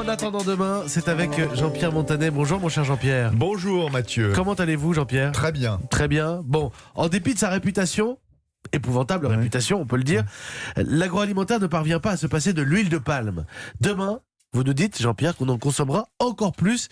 En attendant demain, c'est avec Jean-Pierre Montanet. Bonjour mon cher Jean-Pierre. Bonjour Mathieu. Comment allez-vous Jean-Pierre ? Très bien. Très bien. Bon, en dépit de sa réputation, épouvantable réputation on peut le dire, l'agroalimentaire ne parvient pas à se passer de l'huile de palme. Demain, vous nous dites Jean-Pierre qu'on en consommera encore plus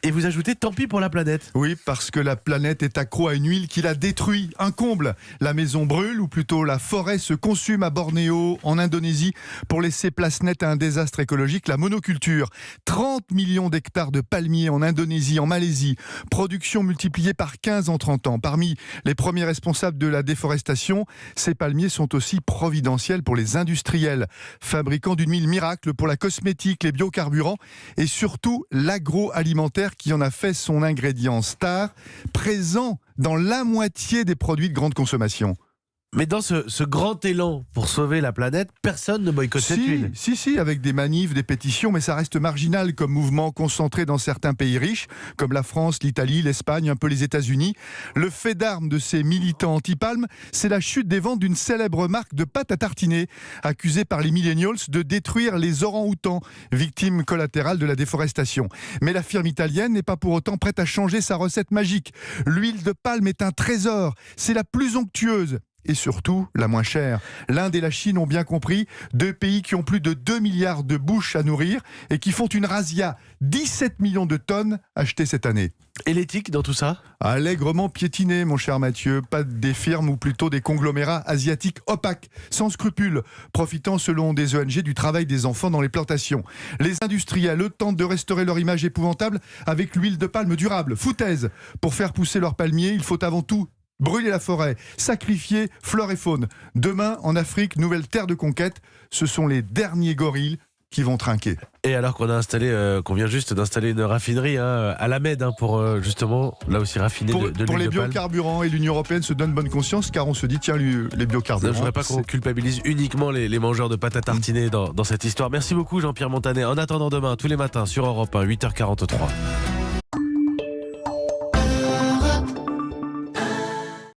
et vous ajoutez tant pis pour la planète. Oui, parce que la planète est accro à une huile qui la détruit. Un comble. La maison brûle, ou plutôt la forêt se consume à Bornéo, en Indonésie, pour laisser place nette à un désastre écologique, la monoculture. 30 millions d'hectares de palmiers en Indonésie, en Malaisie. Production multipliée par 15 en 30 ans. Parmi les premiers responsables de la déforestation, ces palmiers sont aussi providentiels pour les industriels, fabricants d'une huile miracle pour la cosmétique, les biocarburants et surtout l'agroalimentaire qui en a fait son ingrédient star, présent dans la moitié des produits de grande consommation. Mais dans ce grand élan pour sauver la planète, personne ne boycotte cette huile. Si, avec des manifs, des pétitions, mais ça reste marginal comme mouvement concentré dans certains pays riches, comme la France, l'Italie, l'Espagne, un peu les États-Unis. Le fait d'armes de ces militants anti-palme, c'est la chute des ventes d'une célèbre marque de pâte à tartiner, accusée par les millennials de détruire les orang-outans, victimes collatérales de la déforestation. Mais la firme italienne n'est pas pour autant prête à changer sa recette magique. L'huile de palme est un trésor, c'est la plus onctueuse. Et surtout, la moins chère. L'Inde et la Chine ont bien compris, deux pays qui ont plus de 2 milliards de bouches à nourrir et qui font une razzia. 17 millions de tonnes achetées cette année. Et l'éthique dans tout ça ? Allègrement piétinée, mon cher Mathieu. Pas des firmes ou plutôt des conglomérats asiatiques opaques, sans scrupules, profitant selon des ONG du travail des enfants dans les plantations. Les industriels tentent de restaurer leur image épouvantable avec l'huile de palme durable. Foutaise. Pour faire pousser leurs palmiers, il faut avant tout brûler la forêt, sacrifier flore et faune. Demain, en Afrique, nouvelle terre de conquête, ce sont les derniers gorilles qui vont trinquer. Et alors qu'on vient juste d'installer une raffinerie à la Med pour justement, là aussi raffiner de l'huile de palme. Pour les biocarburants, et l'Union européenne se donne bonne conscience car on se dit, tiens, les biocarburants... Je ne voudrais pas qu'on culpabilise uniquement les mangeurs de pâte à tartiner dans cette histoire. Merci beaucoup Jean-Pierre Montanet. En attendant demain, tous les matins sur Europe 1, 8h43.